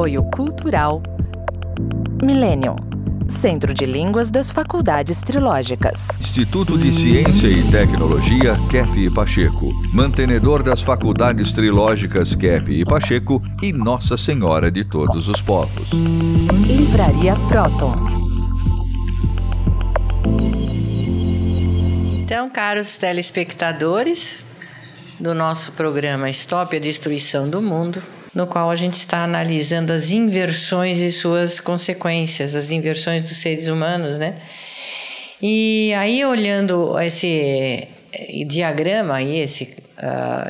Apoio Cultural Millennium, Centro de Línguas das Faculdades Trilógicas. Instituto de Ciência e Tecnologia Kepp e Pacheco, mantenedor das Faculdades Trilógicas Kepp e Pacheco e Nossa Senhora de Todos os Povos. Livraria Próton. Então, caros telespectadores do nosso programa Stop a Destruição do Mundo, no qual a gente está analisando as inversões e suas consequências, as inversões dos seres humanos, né? E aí, olhando esse diagrama aí, esse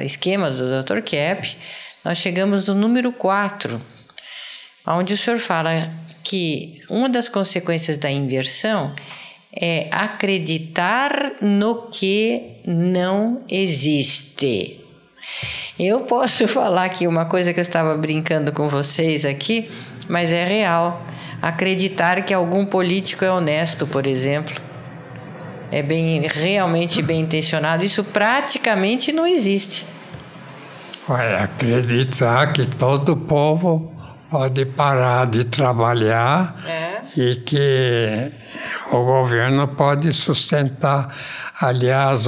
esquema do Dr. Kepp, nós chegamos no número 4, onde o senhor fala que uma das consequências da inversão é acreditar no que não existe. Eu posso falar aqui uma coisa que eu estava brincando com vocês aqui, mas é real. Acreditar que algum político é honesto, por exemplo, é realmente bem intencionado. Isso praticamente não existe. Vai acreditar que todo povo pode parar de trabalhar e que o governo pode sustentar. Aliás,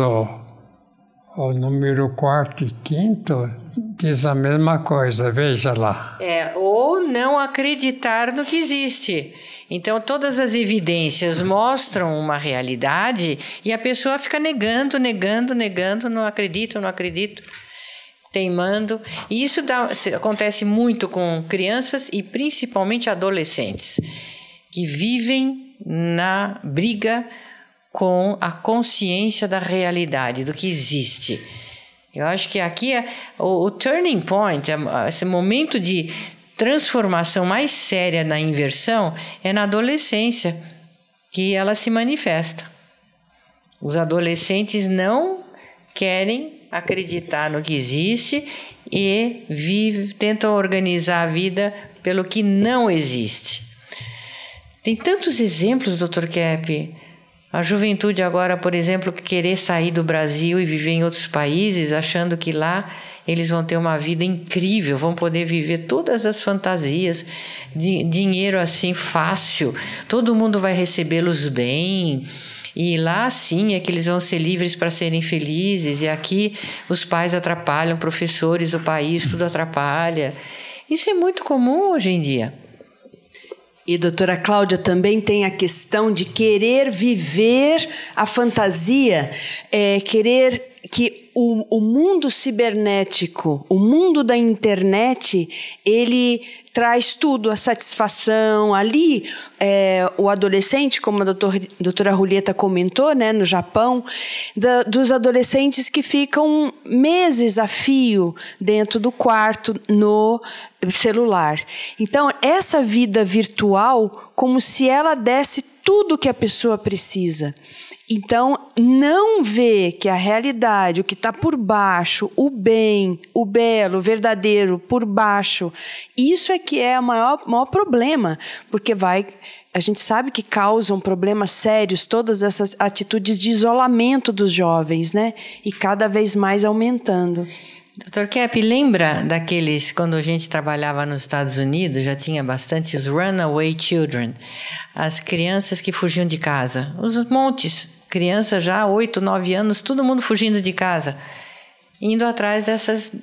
o número 4 e 5 diz a mesma coisa, veja lá. Ou não acreditar no que existe. Então, todas as evidências mostram uma realidade e a pessoa fica negando, não acredito, teimando. E isso acontece muito com crianças e principalmente adolescentes, que vivem na briga com a consciência da realidade, do que existe. Eu acho que aqui é o turning point, esse momento de transformação mais séria na inversão é na adolescência, que ela se manifesta. Os adolescentes não querem acreditar no que existe e tentam organizar a vida pelo que não existe. Tem tantos exemplos, Dr. Kepp. A juventude agora, por exemplo, que querer sair do Brasil e viver em outros países, achando que lá eles vão ter uma vida incrível, vão poder viver todas as fantasias, dinheiro assim fácil, todo mundo vai recebê-los bem, e lá sim é que eles vão ser livres para serem felizes, e aqui os pais atrapalham, professores, o país, tudo atrapalha. Isso é muito comum hoje em dia. E, doutora Cláudia, também tem a questão de querer viver a fantasia, querer que o mundo cibernético, o mundo da internet, ele traz tudo, a satisfação. Ali, o adolescente, como a doutora Julieta comentou, né, no Japão, dos adolescentes que ficam meses a fio dentro do quarto, no celular. Então, essa vida virtual, como se ela desse tudo que a pessoa precisa. Então, não vê que a realidade, o que está por baixo, o bem, o belo, o verdadeiro, por baixo, isso é que é o maior problema, porque a gente sabe que causam problemas sérios todas essas atitudes de isolamento dos jovens, né? E cada vez mais aumentando. Dr. Kepp, lembra daqueles, quando a gente trabalhava nos Estados Unidos, já tinha bastante os runaway children, as crianças que fugiam de casa, os montes, crianças já 8, 9 anos, todo mundo fugindo de casa, indo atrás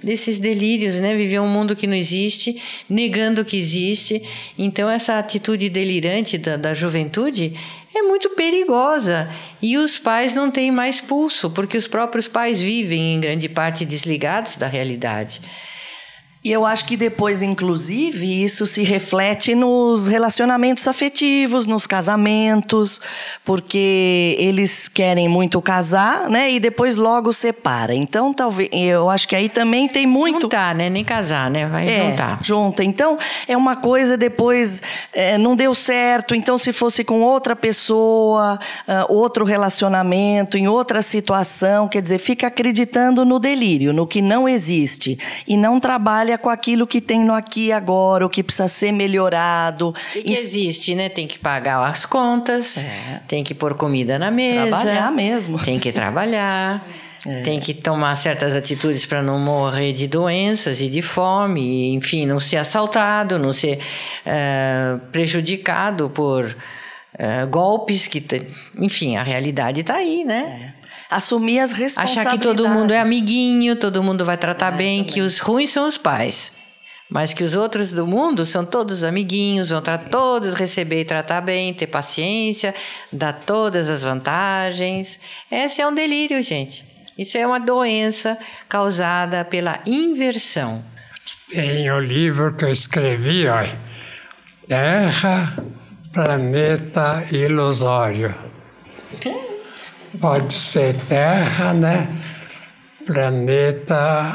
desses delírios, né? Viver um mundo que não existe, negando que existe. Então essa atitude delirante da juventude é muito perigosa e os pais não têm mais pulso, porque os próprios pais vivem em grande parte desligados da realidade. E eu acho que depois, inclusive, isso se reflete nos relacionamentos afetivos, nos casamentos, porque eles querem muito casar, né? E depois logo separa. Então, talvez, eu acho que aí também tem muito... Juntar, né? Nem casar, né? Vai juntar. Junta. Então, é uma coisa, depois não deu certo. Então, se fosse com outra pessoa, outro relacionamento, em outra situação, quer dizer, fica acreditando no delírio, no que não existe. E não trabalha com aquilo que tem no aqui e agora, o que precisa ser melhorado. O que existe, né? Tem que pagar as contas, tem que pôr comida na mesa. Trabalhar mesmo. Tem que trabalhar. Tem que tomar certas atitudes para não morrer de doenças e de fome, enfim, não ser assaltado, não ser prejudicado por golpes enfim, a realidade está aí, né? Assumir as responsabilidades. Achar que todo mundo é amiguinho, todo mundo vai tratar bem, que os ruins são os pais. Mas que os outros do mundo são todos amiguinhos, vão todos receber e tratar bem, ter paciência, dar todas as vantagens. Esse é um delírio, gente. Isso é uma doença causada pela inversão. Tem o livro que eu escrevi, olha, Terra, Planeta Ilusório. Pode ser Terra, né? Planeta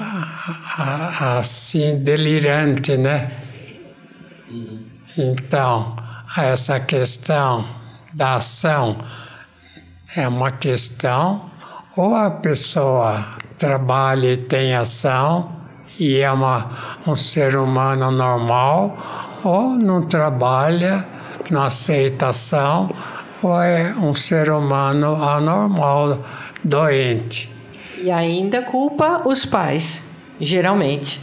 assim delirante, né? Então, essa questão da ação é uma questão, ou a pessoa trabalha e tem ação e é um ser humano normal, ou não trabalha, não aceita ação, ou é um ser humano anormal, doente. E ainda culpa os pais, geralmente.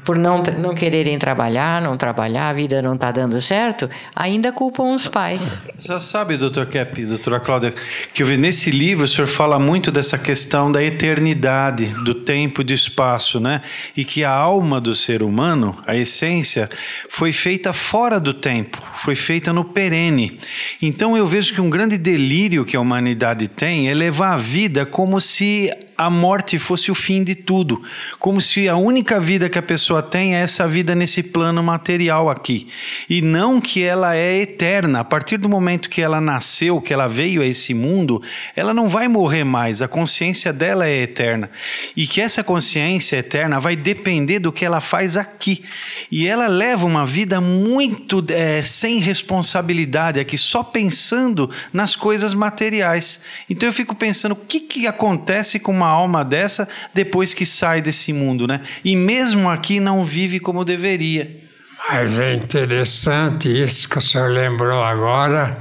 Por não quererem trabalhar, a vida não está dando certo, ainda culpam os pais. Você sabe, Dr. Kepp, doutora Cláudia, que nesse livro o senhor fala muito dessa questão da eternidade, do tempo e do espaço, né? E que a alma do ser humano, a essência, foi feita fora do tempo, foi feita no perene. Então eu vejo que um grande delírio que a humanidade tem é levar a vida como se a morte fosse o fim de tudo, como se a única vida que a pessoa tem é essa vida nesse plano material aqui, e não que ela é eterna. A partir do momento que ela nasceu, que ela veio a esse mundo, ela não vai morrer mais, a consciência dela é eterna, e que essa consciência eterna vai depender do que ela faz aqui, e ela leva uma vida muito sem responsabilidade aqui, só pensando nas coisas materiais. Então eu fico pensando, o que acontece com uma alma dessa depois que sai desse mundo, né? E mesmo aqui não vive como deveria. Mas é interessante isso que o senhor lembrou agora,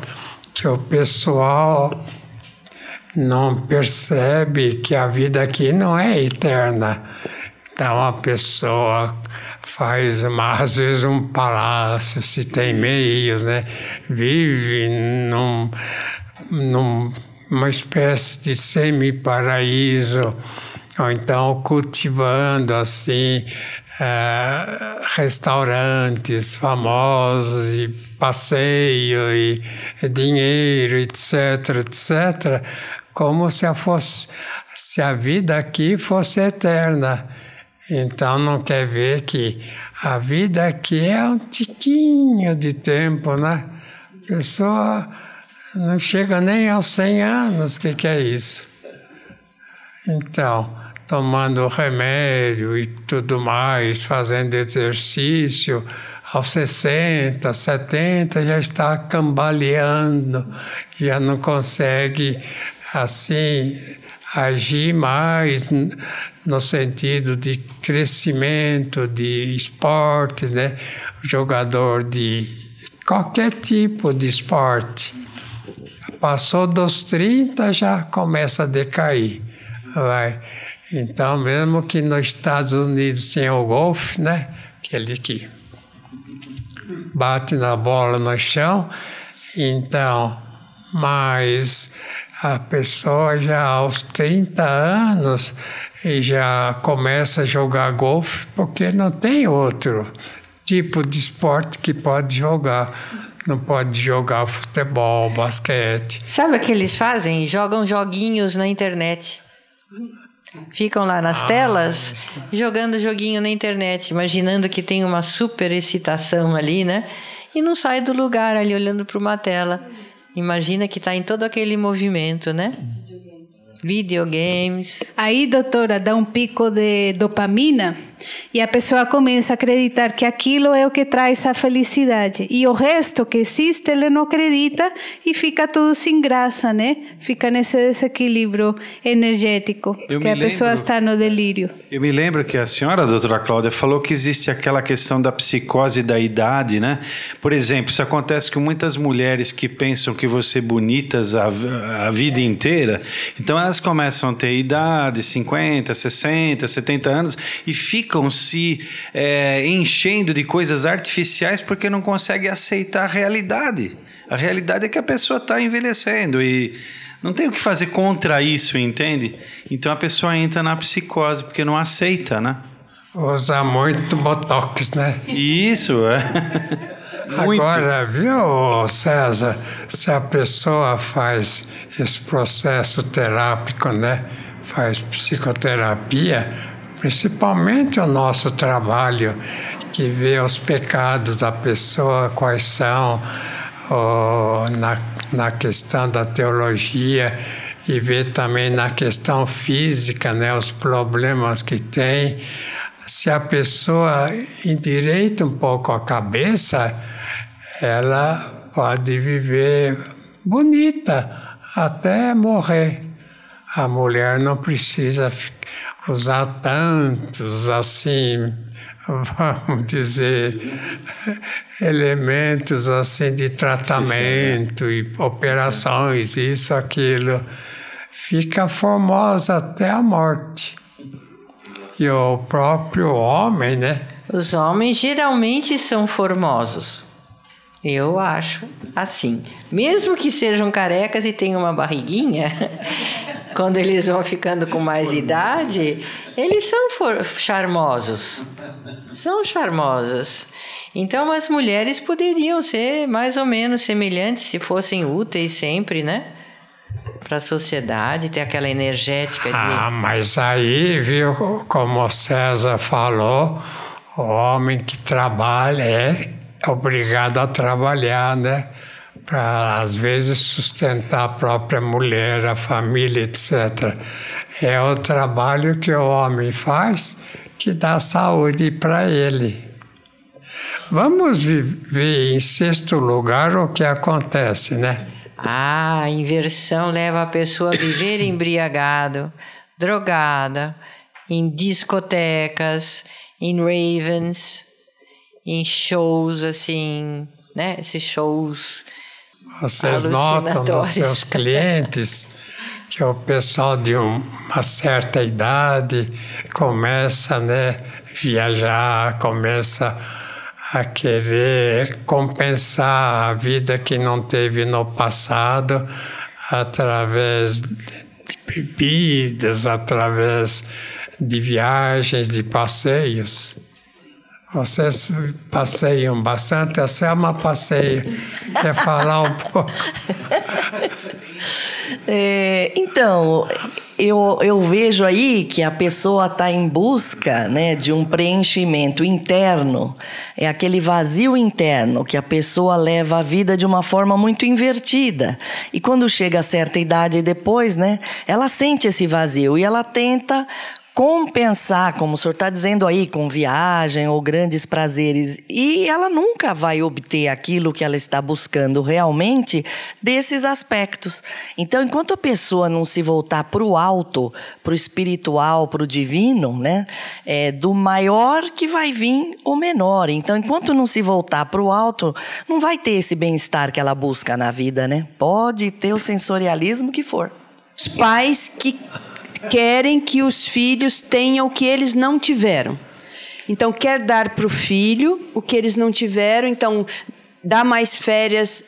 que o pessoal não percebe que a vida aqui não é eterna. Então a pessoa faz às vezes um palácio, se tem meios, né? Vive numa espécie de semi-paraíso, ou então cultivando assim restaurantes famosos e passeio e dinheiro, etc, etc, como se a vida aqui fosse eterna. Então não quer ver que a vida aqui é um tiquinho de tempo, né? A pessoa não chega nem aos 100 anos, o que é isso? Então, tomando remédio e tudo mais, fazendo exercício, aos 60, 70 já está cambaleando, já não consegue, assim, agir mais no sentido de crescimento, de esportes, né? O jogador de qualquer tipo de esporte, passou dos 30 já começa a decair. Vai. Então, mesmo que nos Estados Unidos tenha o golfe, né? Aquele que bate na bola no chão, então, mas a pessoa já aos 30 anos já começa a jogar golfe porque não tem outro tipo de esporte que pode jogar. Não pode jogar futebol, basquete. Sabe o que eles fazem? Jogam joguinhos na internet. Ficam lá nas telas jogando joguinho na internet, imaginando que tem uma super excitação ali, né? E não sai do lugar ali olhando para uma tela. Imagina que está em todo aquele movimento, né? Videogames. Aí, doutora, dá um pico de dopamina E a pessoa começa a acreditar que aquilo é o que traz a felicidade. E o resto que existe, ele não acredita e fica tudo sem graça, né? Fica nesse desequilíbrio energético, que a pessoa está no delírio. Eu me lembro que a senhora, doutora Cláudia, falou que existe aquela questão da psicose da idade, né? Por exemplo, isso acontece com muitas mulheres que pensam que vão ser bonitas a vida inteira. Então elas começam a ter idade, 50, 60, 70 anos, e ficam se enchendo de coisas artificiais porque não conseguem aceitar a realidade. A realidade é que a pessoa está envelhecendo e não tem o que fazer contra isso, entende? Então a pessoa entra na psicose porque não aceita, né? Usa muito botox, né? Isso, é. Agora, viu, César, se a pessoa faz esse processo terápico, né? Faz psicoterapia, principalmente o nosso trabalho, que vê os pecados da pessoa, quais são, na questão da teologia, e vê também na questão física, né, os problemas que tem. Se a pessoa endireita um pouco a cabeça, ela pode viver bonita até morrer. A mulher não precisa usar tantos, assim, vamos dizer, elementos assim de tratamento e operações, isso, aquilo. Fica formosa até a morte. E o próprio homem, né? Os homens geralmente são formosos. Eu acho assim. Mesmo que sejam carecas e tenham uma barriguinha, quando eles vão ficando com mais idade, eles são charmosos. São charmosos. Então, as mulheres poderiam ser mais ou menos semelhantes, se fossem úteis sempre, né? Para a sociedade, ter aquela energética de... mas aí, viu, como o César falou, o homem que trabalha é obrigado a trabalhar, né? Para, às vezes, sustentar a própria mulher, a família, etc. É o trabalho que o homem faz que dá saúde para ele. Vamos ver em sexto lugar o que acontece, né? A inversão leva a pessoa a viver embriagado, drogada, em discotecas, em ravens, em shows assim, né? Esses shows Vocês notam dos seus clientes que o pessoal de uma certa idade começa, né, viajar, começa a querer compensar a vida que não teve no passado através de bebidas, através de viagens, de passeios. Vocês passeiam bastante, a Selma passeia. Quer falar um pouco? Então, eu vejo aí que a pessoa está em busca, né, de um preenchimento interno. É aquele vazio interno que a pessoa leva a vida de uma forma muito invertida. E quando chega a certa idade depois, né, ela sente esse vazio e ela tenta compensar, como o senhor está dizendo aí, com viagem ou grandes prazeres. E ela nunca vai obter aquilo que ela está buscando realmente desses aspectos. Então, enquanto a pessoa não se voltar para o alto, para o espiritual, para o divino, né, do maior que vai vir o menor. Então, enquanto não se voltar para o alto, não vai ter esse bem-estar que ela busca na vida, né? Pode ter o sensorialismo que for. Os pais que querem que os filhos tenham o que eles não tiveram. Então, quer dar para o filho o que eles não tiveram. Então, dá mais férias,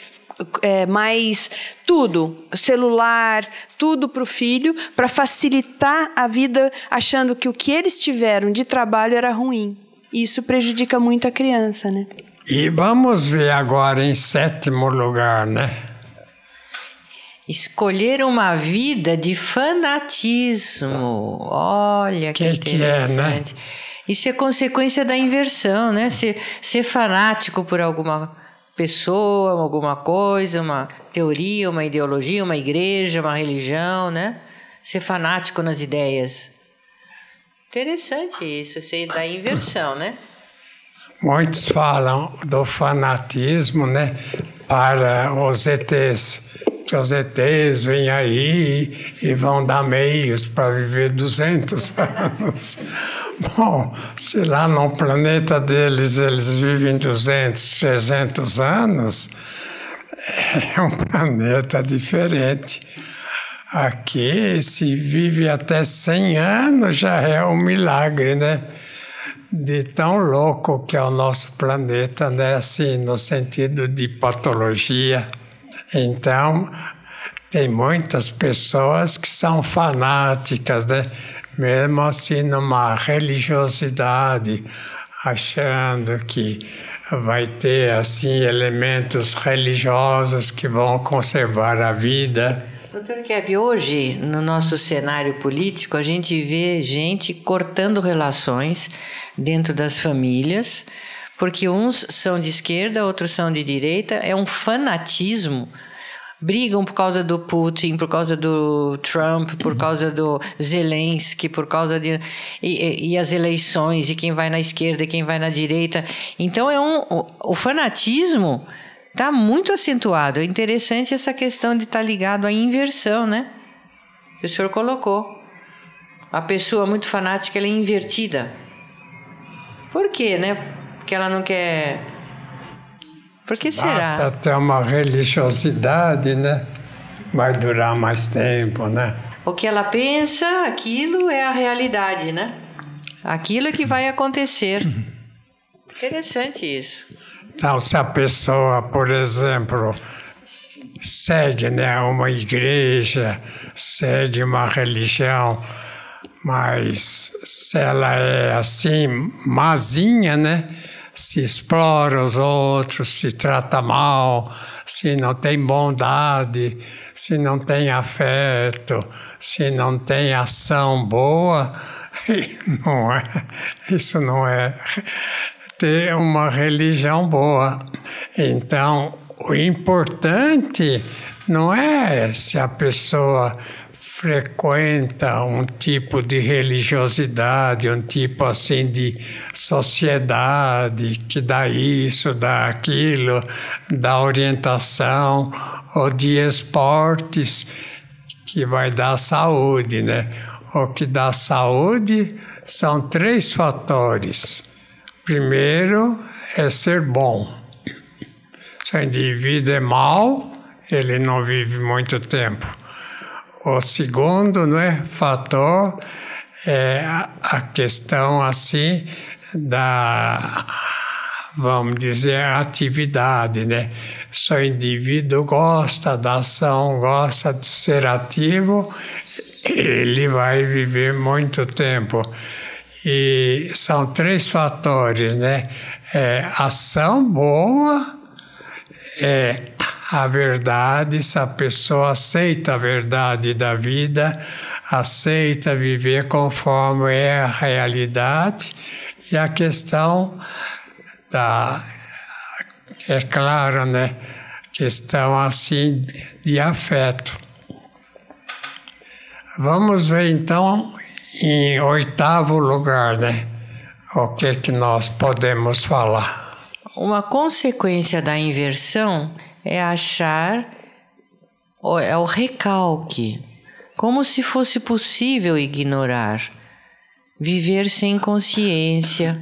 mais tudo, celular, tudo para o filho, para facilitar a vida, achando que o que eles tiveram de trabalho era ruim. Isso prejudica muito a criança, né? E vamos ver agora em sétimo lugar, né? Escolher uma vida de fanatismo. Olha que interessante. É, né? Isso é consequência da inversão, né? Ser fanático por alguma pessoa, alguma coisa, uma teoria, uma ideologia, uma igreja, uma religião, né? Ser fanático nas ideias. Interessante isso aí da inversão, né? Muitos falam do fanatismo, né, para os ETs. Que os ETs vêm aí e vão dar meios para viver 200 anos. Bom, se lá no planeta deles eles vivem 200, 300 anos, é um planeta diferente. Aqui, se vive até 100 anos, já é um milagre, né? De tão louco que é o nosso planeta, né? Assim, no sentido de patologia. Então, tem muitas pessoas que são fanáticas, né? Mesmo assim, numa religiosidade, achando que vai ter, assim, elementos religiosos que vão conservar a vida. Doutor Kepp, hoje, no nosso cenário político, a gente vê gente cortando relações dentro das famílias, porque uns são de esquerda, outros são de direita, é um fanatismo. Brigam por causa do Putin, por causa do Trump, por causa do Zelensky, por causa de... E as eleições, e quem vai na esquerda e quem vai na direita. Então, o fanatismo está muito acentuado. É interessante essa questão de estar ligado à inversão, né? Que o senhor colocou. A pessoa muito fanática, ela é invertida. Por quê, né? Porque ela não quer... Por que será? Basta ter uma religiosidade, né? Vai durar mais tempo, né? O que ela pensa, aquilo é a realidade, né? Aquilo é que vai acontecer. Interessante isso. Então, se a pessoa, por exemplo, segue, né, uma igreja, segue uma religião, mas se ela é assim, mazinha, né? Se explora os outros, se trata mal, se não tem bondade, se não tem afeto, se não tem ação boa, isso não é ter uma religião boa. Então, o importante não é se a pessoa frequenta um tipo de religiosidade, um tipo assim de sociedade que dá isso, dá aquilo, dá orientação, ou de esportes que vai dar saúde, né? O que dá saúde são 3 fatores. Primeiro é ser bom. Se o indivíduo é mau, ele não vive muito tempo. O segundo, né, fator é a questão assim da, vamos dizer, atividade, né? Se o indivíduo gosta da ação, gosta de ser ativo, ele vai viver muito tempo. E são 3 fatores, né? Ação boa, a verdade, se a pessoa aceita a verdade da vida, aceita viver conforme é a realidade, e a questão é claro, né? Questão assim de afeto. Vamos ver então em 8º lugar, né? O que nós podemos falar? Uma consequência da inversão é achar, é o recalque, como se fosse possível ignorar, viver sem consciência.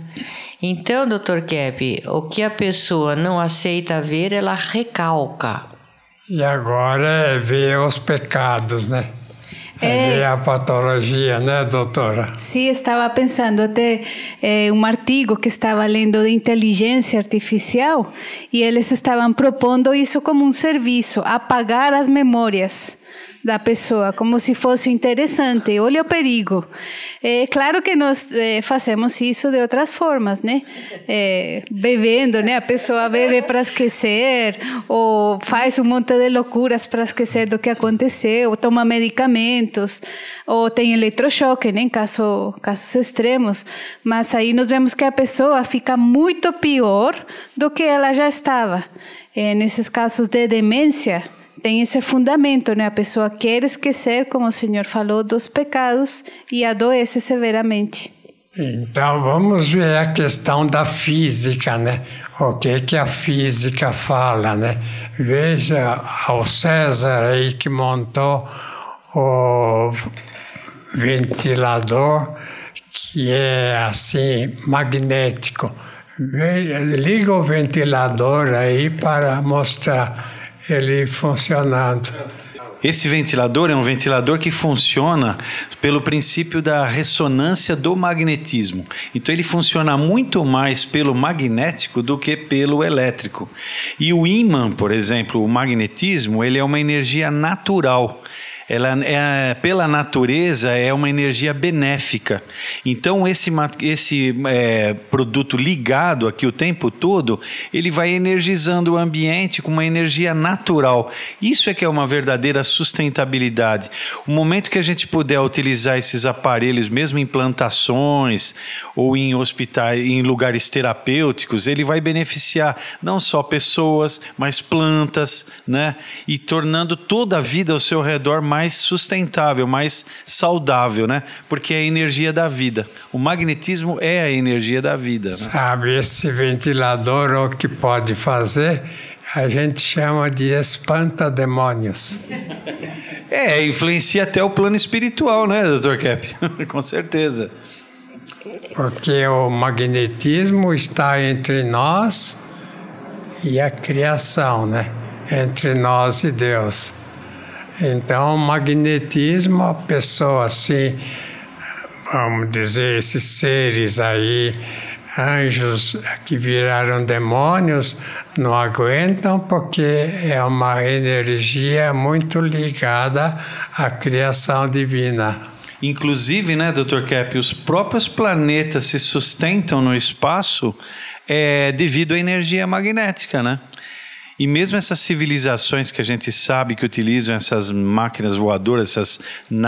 Então, Dr. Kepp, o que a pessoa não aceita ver, ela recalca. E agora é ver os pecados, né? É ver a patologia, né, doutora? Sim, estava pensando até um artigo que estava lendo de inteligência artificial e eles estavam propondo isso como um serviço, apagar as memórias da pessoa, como se fosse interessante. Olha o perigo. É claro que nós fazemos isso de outras formas, né? Bebendo, né? A pessoa bebe para esquecer, ou faz um monte de loucuras para esquecer do que aconteceu, ou toma medicamentos, ou tem eletrochoque, né? Em casos extremos. Mas aí nós vemos que a pessoa fica muito pior do que ela já estava. Nesses casos de demência, tem esse fundamento, né? A pessoa quer esquecer, como o senhor falou, dos pecados e adoece severamente. Então vamos ver a questão da física, né? O que a física fala, né? Veja o César aí que montou o ventilador que é assim magnético. Liga o ventilador aí para mostrar ele funcionando. Esse ventilador é um ventilador que funciona pelo princípio da ressonância do magnetismo. Então ele funciona muito mais pelo magnético do que pelo elétrico. E o ímã, por exemplo, o magnetismo, ele é uma energia natural. Ela pela natureza é uma energia benéfica. Então esse produto ligado aqui o tempo todo, ele vai energizando o ambiente com uma energia natural. Isso é que é uma verdadeira sustentabilidade. O momento que a gente puder utilizar esses aparelhos, mesmo em plantações ou em hospitais, em lugares terapêuticos, ele vai beneficiar não só pessoas, mas plantas, né? E tornando toda a vida ao seu redor mais sustentável, mais saudável, né? Porque é a energia da vida. O magnetismo é a energia da vida. Né? Sabe, esse ventilador, o que pode fazer, a gente chama de espanta-demônios. Influencia até o plano espiritual, né, Dr. Kepp? Com certeza. Porque o magnetismo está entre nós e a criação, né? Entre nós e Deus. Então, o magnetismo, a pessoa assim, vamos dizer, esses seres aí, anjos que viraram demônios, não aguentam porque é uma energia muito ligada à criação divina. Inclusive, né, Dr. Kepp, os próprios planetas se sustentam no espaço devido à energia magnética, né? E mesmo essas civilizações que a gente sabe que utilizam essas máquinas voadoras, essas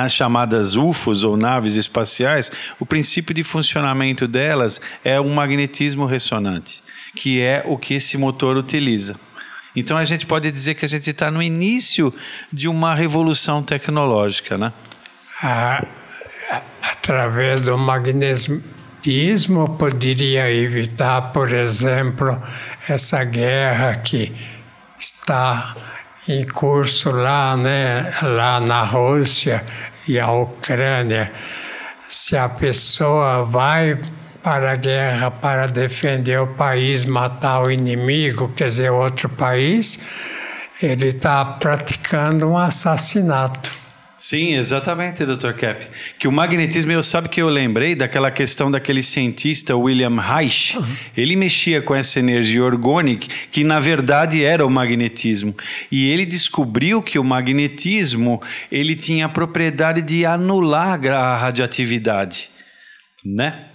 chamadas UFOs ou naves espaciais, o princípio de funcionamento delas é um magnetismo ressonante, que é o que esse motor utiliza. Então a gente pode dizer que a gente está no início de uma revolução tecnológica, né? Através do magnetismo poderia evitar, por exemplo, essa guerra que está em curso lá, né, lá na Rússia e a Ucrânia. Se a pessoa vai para a guerra para defender o país, matar o inimigo, quer dizer, outro país, ele está praticando um assassinato. Sim, exatamente, Dr. Kepp. Que o magnetismo, sabe que eu lembrei daquela questão daquele cientista William Reich. Ele mexia com essa energia orgânica, que na verdade era o magnetismo. E ele descobriu que o magnetismo, ele tinha a propriedade de anular a radioatividade, né?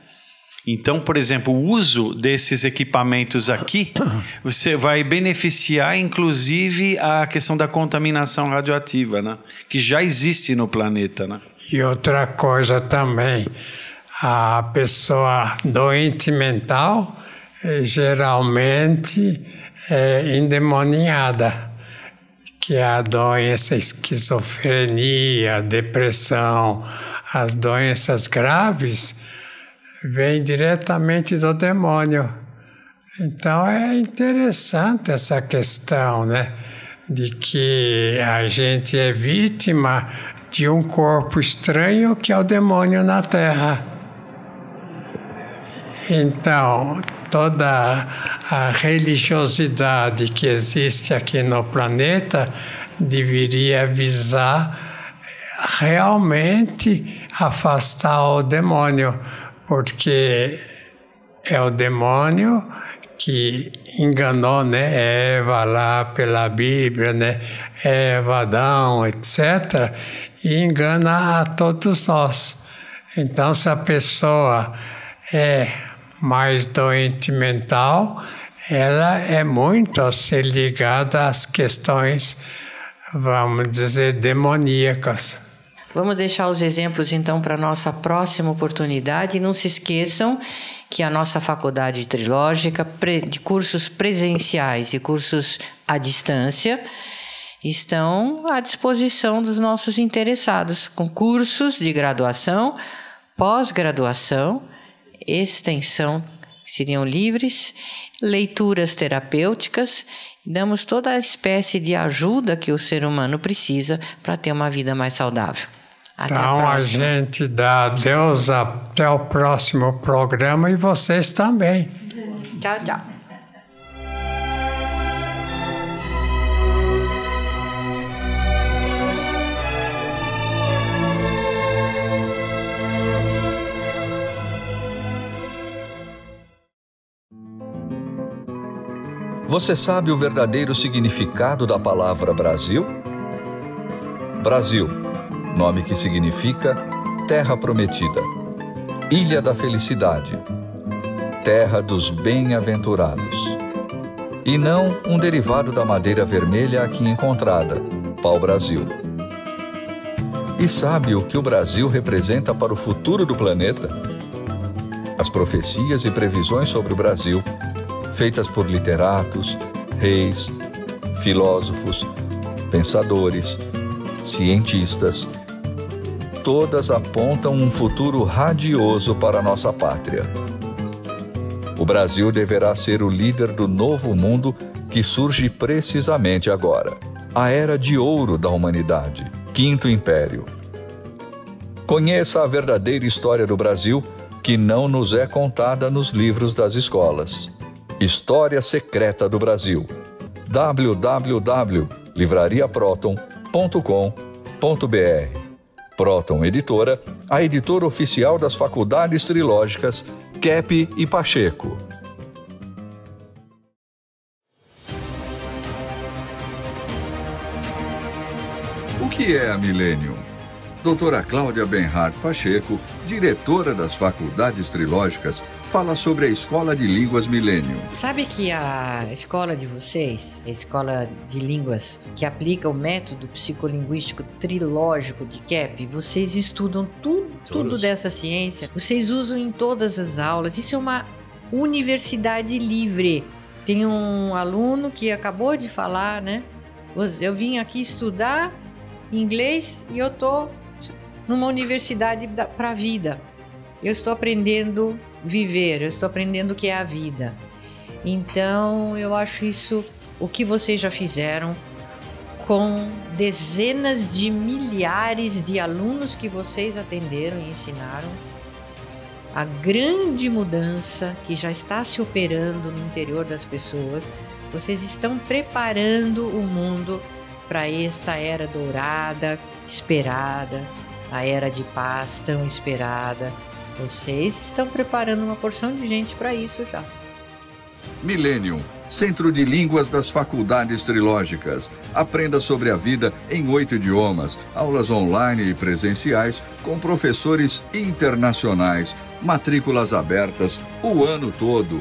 Então, por exemplo, o uso desses equipamentos aqui, você vai beneficiar, inclusive, a questão da contaminação radioativa, né? Que já existe no planeta, né? E outra coisa também, a pessoa doente mental geralmente é endemoniada, que é a doença esquizofrenia, depressão, as doenças graves, vem diretamente do demônio. Então é interessante essa questão, né? De que a gente é vítima de um corpo estranho que é o demônio na Terra. Então, toda a religiosidade que existe aqui no planeta deveria visar realmente afastar o demônio, porque é o demônio que enganou, né, Eva lá pela Bíblia, né, Eva, Adão, etc., e engana a todos nós. Então, se a pessoa é mais doente mental, ela é muito a ser ligada às questões, vamos dizer, demoníacas. Vamos deixar os exemplos, então, para a nossa próxima oportunidade. E não se esqueçam que a nossa faculdade trilógica, de cursos presenciais e cursos à distância, estão à disposição dos nossos interessados, com cursos de graduação, pós-graduação extensão, que seriam livres, leituras terapêuticas, damos toda a espécie de ajuda que o ser humano precisa para ter uma vida mais saudável. Então a gente dá adeus até o próximo programa e vocês também. Tchau, tchau. Você sabe o verdadeiro significado da palavra Brasil? Brasil, nome que significa Terra Prometida, Ilha da Felicidade, Terra dos Bem-aventurados. E não um derivado da madeira vermelha aqui encontrada, pau-brasil. E sabe o que o Brasil representa para o futuro do planeta? As profecias e previsões sobre o Brasil, feitas por literatos, reis, filósofos, pensadores, cientistas, todas apontam um futuro radioso para a nossa pátria. O Brasil deverá ser o líder do novo mundo que surge precisamente agora, a Era de Ouro da humanidade, Quinto Império. Conheça a verdadeira história do Brasil, que não nos é contada nos livros das escolas. História Secreta do Brasil. www.livrariaproton.com.br. Proton Editora, a editora oficial das faculdades trilógicas Kepp e Pacheco. O que é a Millennium? Doutora Cláudia Benhart Pacheco, diretora das faculdades trilógicas, fala sobre a Escola de Línguas Millennium. Sabe que a escola de vocês, a Escola de Línguas, que aplica o método psicolinguístico trilógico de Kepp, vocês estudam tudo dessa ciência, vocês usam em todas as aulas. Isso é uma universidade livre. Tem um aluno que acabou de falar, né? Eu vim aqui estudar inglês e eu tô numa universidade para a vida. Eu estou aprendendo viver, eu estou aprendendo o que é a vida. Então, eu acho isso o que vocês já fizeram com dezenas de milhares de alunos que vocês atenderam e ensinaram. A grande mudança que já está se operando no interior das pessoas. Vocês estão preparando o mundo para esta era dourada, esperada, a era de paz tão esperada. Vocês estão preparando uma porção de gente para isso já. Millennium, Centro de Línguas das Faculdades Trilógicas. Aprenda sobre a vida em 8 idiomas, aulas online e presenciais com professores internacionais, matrículas abertas o ano todo.